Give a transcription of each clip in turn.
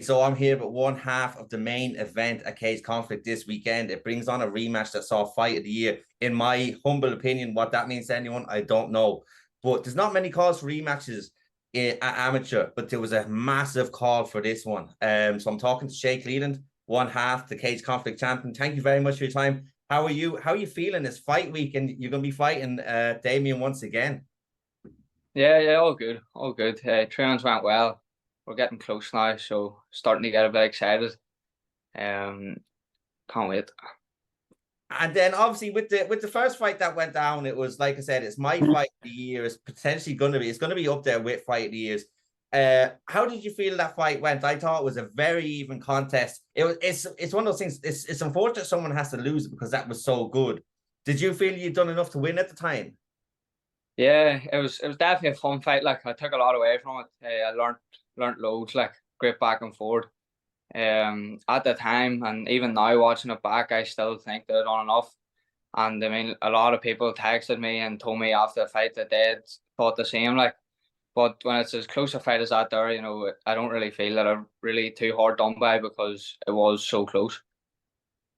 so I'm here with one half of the main event at Cage Conflict this weekend. It brings on a rematch that saw Fight of the Year. In my humble opinion, what that means to anyone, I don't know. But there's not many calls for rematches at amateur, but there was a massive call for this one. So I'm talking to Shea Cleland, one half, the Cage Conflict champion. Thank you very much for your time. How are you? How are you feeling this fight week? And you're going to be fighting Damien once again. Yeah, all good, all good. Trainings went well. We're getting close now, so starting to get a bit excited. Can't wait. And then obviously with the first fight that went down, it was like I said, it's my fight of the year. It's potentially gonna be up there with fight of the years. How did you feel that fight went? I thought it was a very even contest. It's one of those things. It's unfortunate someone has to lose it because that was so good. Did you feel you'd done enough to win at the time? Yeah, it was definitely a fun fight. Like I took a lot away from it. I learned loads. Like great back and forth. At the time, and even now watching it back, I still think that I done enough. And I mean, a lot of people texted me and told me after the fight that they thought the same. Like, but when it's as close a fight as that, there, I don't really feel that I'm really too hard done by because it was so close.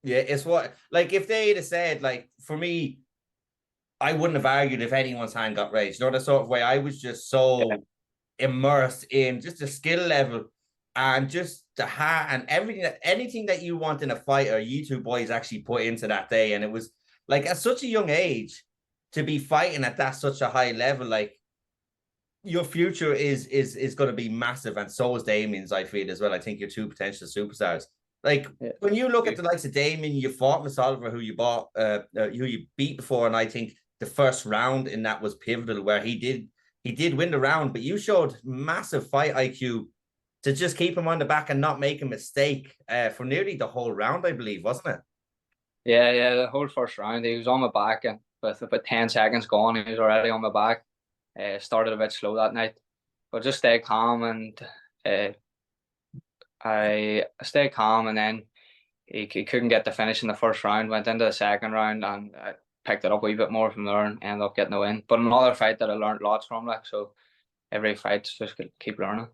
Yeah, it's what like if they'd have said like for me, I wouldn't have argued if anyone's hand got raised. You know, the sort of way I was just Yeah, so immersed in just the skill level and just the heart and anything that you want in a fighter, you two boys actually put into that day. And it was like at such a young age to be fighting at that such a high level, like your future is going to be massive, and so is Damien's. I feel as well. I think you're two potential superstars. Like yeah. when you look at the likes of Damien, you fought Miss Oliver, who who you beat before, and I think the first round in that was pivotal, where he did win the round, but you showed massive fight IQ to just keep him on the back and not make a mistake for nearly the whole round, I believe, wasn't it? Yeah. The whole first round, he was on my back, and with about 10 seconds gone, he was already on my back. Started a bit slow that night, but just stay calm, and I stayed calm, and then he couldn't get the finish in the first round. Went into the second round, and I picked it up a wee bit more from there and ended up getting the win. But another fight that I learned lots from, like, so every fight just keep learning.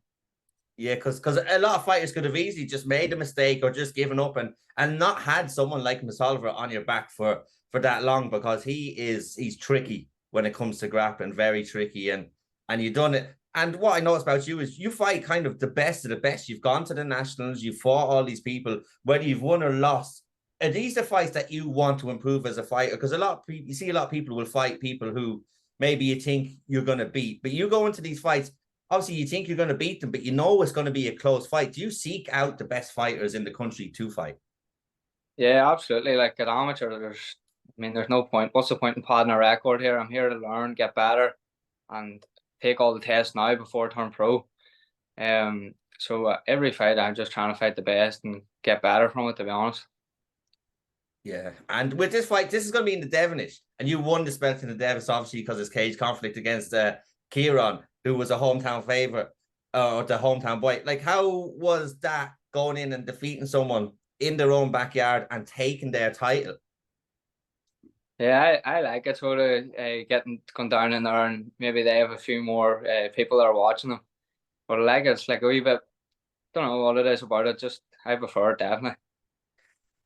Yeah, because a lot of fighters could have easily just made a mistake or just given up and not had someone like Miss Oliver on your back for that long, because he's tricky when it comes to grappling, very tricky, and you've done it. And what I noticed about you is you fight kind of the best of the best. You've gone to the nationals, you've fought all these people, whether you've won or lost. Are these the fights that you want to improve as a fighter? Because a lot of people, you see a lot of people will fight people who maybe you think you're going to beat, but you go into these fights, obviously you think you're going to beat them, but you know it's going to be a close fight. Do you seek out the best fighters in the country to fight? Yeah, absolutely. Like at amateur, there's no point. What's the point in padding a record here? I'm here to learn, get better, and take all the tests now before I turn pro. So every fight, I'm just trying to fight the best and get better from it. To be honest. Yeah, and with this fight, this is going to be in the Devonish, and you won this belt in the Devonish, obviously, because it's Cage Conflict against Kieran, who was a hometown favorite, or the hometown boy. Like, how was that going in and defeating someone in their own backyard and taking their title? Yeah, I like it sort of getting going down in there, and maybe they have a few more people that are watching them. But I like it. It's like a wee bit. Don't know what it is about it. Just I prefer it definitely.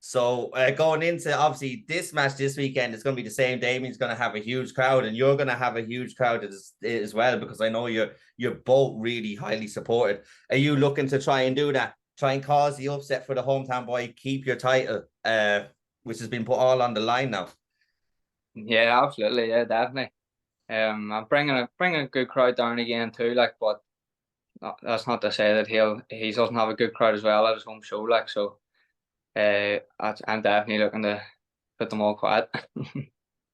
So going into obviously this match this weekend, it's going to be the same. Damien's going to have a huge crowd, and you're going to have a huge crowd as well, because I know you're both really highly supported. Are you looking to try and do that? Try and cause the upset for the hometown boy, keep your title, which has been put all on the line now. Yeah, absolutely. Yeah, definitely. I'm bringing a good crowd down again too. Like, but that's not to say that he doesn't have a good crowd as well at his home show. Like, so I'm definitely looking to put them all quiet.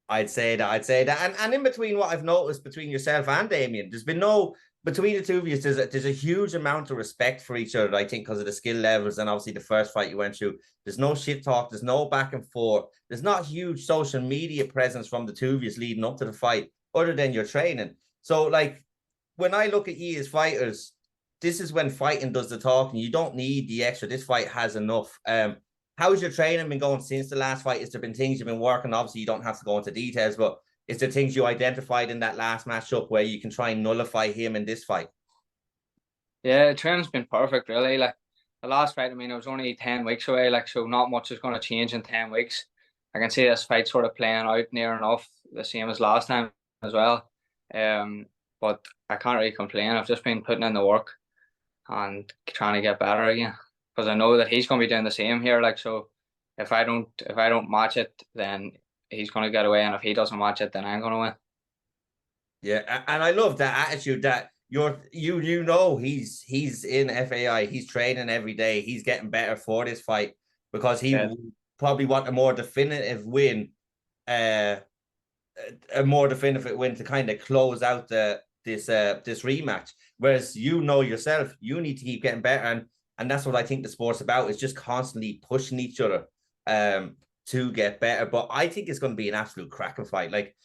I'd say that. And in between, what I've noticed between yourself and Damien, there's been no, between the two of you, there's a huge amount of respect for each other, I think, because of the skill levels. And obviously the first fight you went through, there's no shit talk, there's no back and forth, there's not huge social media presence from the two of you leading up to the fight, other than your training. So like when I look at you as fighters, this is when fighting does the talking. You don't need the extra. This fight has enough. How's your training been going since the last fight? Has there been things you've been working? Obviously, you don't have to go into details, but is there things you identified in that last matchup where you can try and nullify him in this fight? Yeah, training's been perfect, really. Like the last fight, I mean, it was only 10 weeks away, like, so not much is going to change in 10 weeks. I can see this fight sort of playing out near enough the same as last time as well. But I can't really complain. I've just been putting in the work and trying to get better again, because I know that he's going to be doing the same here. Like, so if I don't match it, then he's going to get away, and if he doesn't match it, then I'm going to win. Yeah, and I love that attitude that you know he's in FAI, he's training every day, he's getting better for this fight because he Yeah, probably want a more definitive win, uh, a more definitive win to kind of close out this rematch. Whereas you know yourself, you need to keep getting better, and that's what I think the sport's about, is just constantly pushing each other to get better. But I think it's going to be an absolute cracking fight. Like,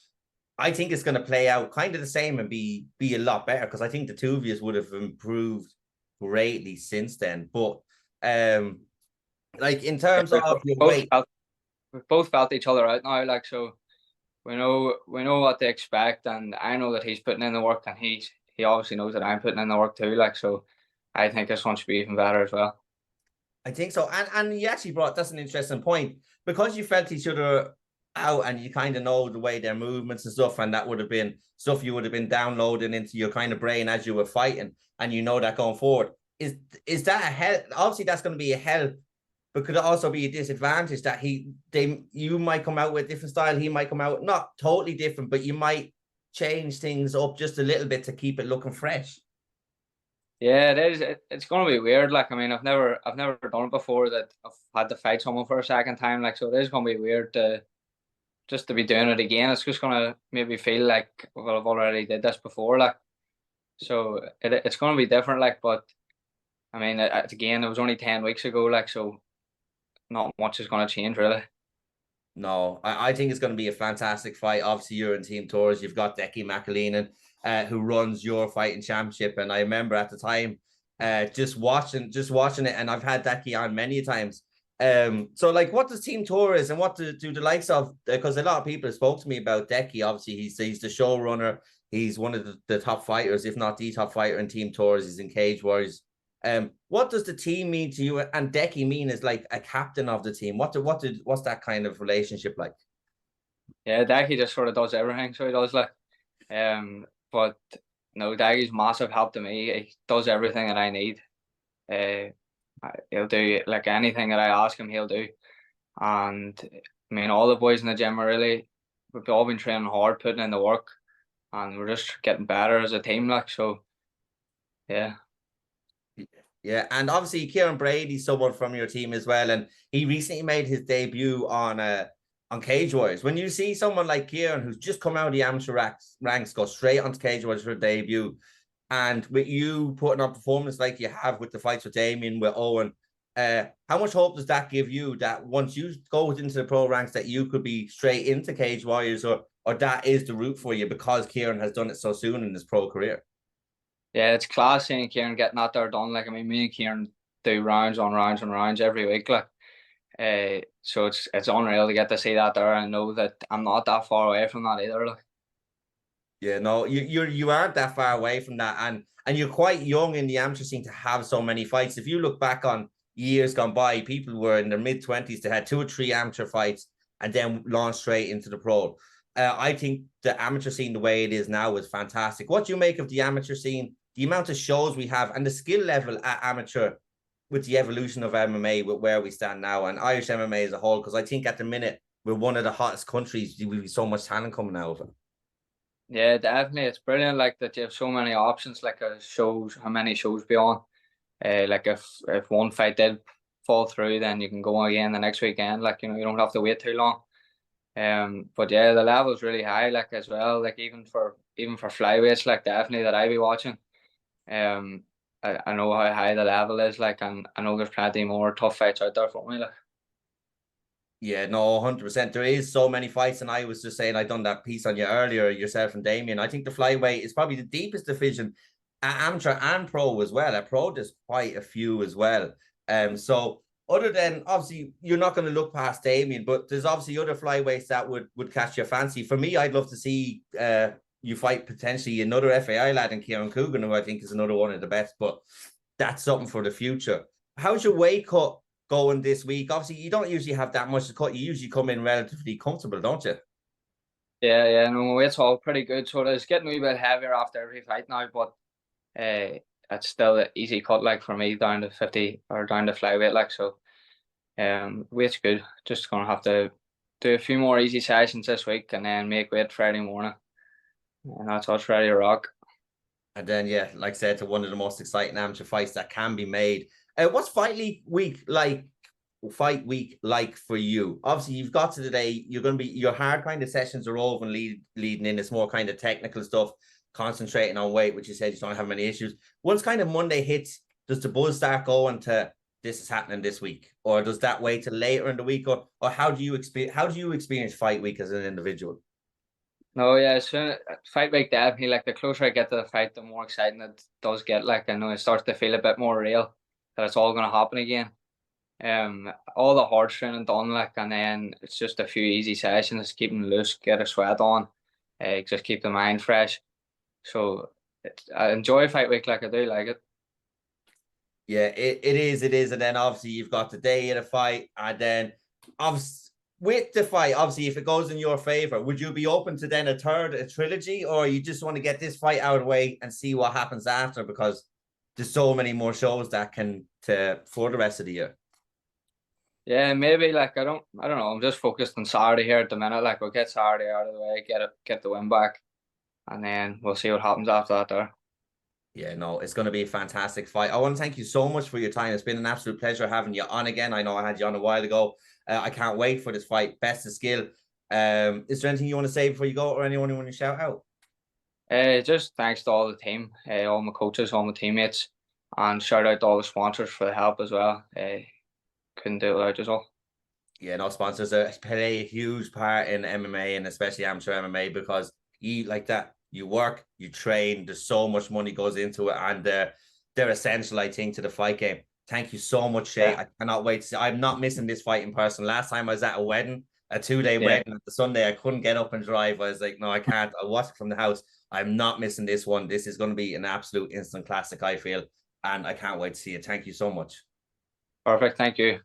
I think it's going to play out kind of the same and be a lot better, because I think the two of you would have improved greatly since then. But like in terms we of your both weight, felt, we both felt each other out now. Like, so we know what to expect, and I know that he's putting in the work, and he obviously knows that I'm putting in the work too. Like, so I think this one should be even better as well. I think so. And you actually brought, that's an interesting point, because you felt each other out and you kind of know the way their movements and stuff, and that would have been stuff you would have been downloading into your kind of brain as you were fighting, and you know that going forward. Is that a help? Obviously, that's going to be a help, but could it also be a disadvantage that you might come out with a different style, he might come out not totally different, but you might change things up just a little bit to keep it looking fresh? Yeah, it is. It's going to be weird. Like, I mean, I've never done it before, that I've had to fight someone for a second time. Like, so it is going to be weird to just to be doing it again. It's just going to maybe feel like, well, I've already did this before. Like, so it's going to be different. Like, but I mean, again, it was only 10 weeks ago. Like, so not much is going to change really. No, I think it's going to be a fantastic fight. Obviously, you're in Team Tours. You've got Decky McAleenan, who runs your fighting championship. And I remember at the time, just watching it, and I've had Decky on many times. So like, what does Team Tours and what do the likes of? Because a lot of people have spoke to me about Decky. Obviously, he's the showrunner. He's one of the top fighters, if not the top fighter in Team Tours. He's in Cage Warriors. What does the team mean to you? And Decky mean as like a captain of the team. What's that kind of relationship like? Yeah, Daggy just sort of does everything. So he does, like, but no, Daggy's massive help to me. He does everything that I need. Uh, he'll do like anything that I ask him, he'll do. And I mean, all the boys in the gym are really, we've all been training hard, putting in the work, and we're just getting better as a team. Like, so, yeah. Yeah, and obviously Kieran Brady's someone from your team as well, and he recently made his debut on Cage Warriors. When you see someone like Kieran, who's just come out of the amateur ranks, go straight onto Cage Warriors for a debut, and with you putting on performance like you have with the fights with Damien, with Owen, how much hope does that give you that once you go into the pro ranks that you could be straight into Cage Warriors, or that is the route for you because Kieran has done it so soon in his pro career? Yeah, it's class seeing Kieran getting that there done. Like, I mean, me and Kieran do rounds on rounds on rounds every week. Like, so it's unreal to get to see that there and know that I'm not that far away from that either. Like, Yeah, no, you aren't that far away from that, and you're quite young in the amateur scene to have so many fights. If you look back on years gone by, people were in their mid-20s, they had 2 or 3 amateur fights and then launched straight into the pro. I think the amateur scene, the way it is now, is fantastic. What do you make of the amateur scene, the amount of shows we have, and the skill level at amateur with the evolution of MMA, with where we stand now, and Irish MMA as a whole? Because I think at the minute we're one of the hottest countries. We've so much talent coming out of it. yeah, definitely, it's brilliant. Like, that you have so many options. Like, shows how many shows be on. Like, if one fight did fall through, then you can go again the next weekend. Like, you know, you don't have to wait too long. But yeah, the level's really high. Like, as well. Like, even for flyweights, like, definitely that I be watching. Um, I know how high the level is. Like, and I know there's plenty more tough fights out there for me. Like. Yeah, no, 100%. There is so many fights, and I was just saying, I done that piece on you earlier, yourself and Damien. I think the flyweight is probably the deepest division at amateur and pro as well. At pro, there's quite a few as well. So other than obviously, you're not going to look past Damien, but there's obviously other flyweights that would catch your fancy. For me, I'd love to see you fight potentially another FAI lad in Kieran Coogan, who I think is another one of the best. But that's something for the future. how's your weight cut going this week? Obviously, you don't usually have that much to cut. You usually come in relatively comfortable, don't you? Yeah, no, my weight's all pretty good. So it's getting a wee bit heavier after every fight now, but it's still an easy cut like for me down to 50 or down to flyweight like so. Weight's good. Just gonna have to do a few more easy sessions this week and then make weight Friday morning. And that's us ready to rock. And then, yeah, like I said, to one of the most exciting amateur fights that can be made. What's week like? Fight week like for you? Obviously, you've got to today. You're going to be your hard kind of sessions are over and leading in. It's more kind of technical stuff, concentrating on weight, which you said you don't have many issues. Once kind of Monday hits, does the buzz start going to this is happening this week, or does that wait till later in the week, or how do you experience fight week as an individual? No, yeah, so fight week definitely like the closer I get to the fight, the more exciting it does get. Like I know it starts to feel a bit more real that it's all gonna happen again. All the hard training done, like, and then it's just a few easy sessions, keeping loose, get a sweat on, just keep the mind fresh. So I enjoy fight week, like I do like it. Yeah, it is. And then obviously you've got the day of the fight, and then obviously with the fight, obviously if it goes in your favor, would you be open to then a trilogy, or you just want to get this fight out of the way and see what happens after because there's so many more shows that can to for the rest of the year? Yeah, maybe like I don't know. I'm just focused on Saturday here at the minute. Like we'll get Saturday out of the way, get the win back, and then we'll see what happens after that. There. Yeah, no, it's going to be a fantastic fight. I want to thank you so much for your time. It's been an absolute pleasure having you on again. I know I had you on a while ago. I can't wait for this fight. Best of skill. Is there anything you want to say before you go, or anyone you want to shout out? Just thanks to all the team, all my coaches, all my teammates, and shout out to all the sponsors for the help as well. Couldn't do it without you all. Yeah, no, sponsors play a huge part in MMA and especially amateur MMA because you like that. You work, you train. There's so much money goes into it, and they're essential, I think, to the fight game. Thank you so much, Shea. Yeah, I cannot wait to see. I'm not missing this fight in person. Last time I was at a wedding, a 2-day yeah, wedding. The Sunday I couldn't get up and drive. I was like, no, I can't. I'll watch it from the house. I'm not missing this one. This is going to be an absolute instant classic, I feel, and I can't wait to see it. Thank you so much. perfect. Thank you.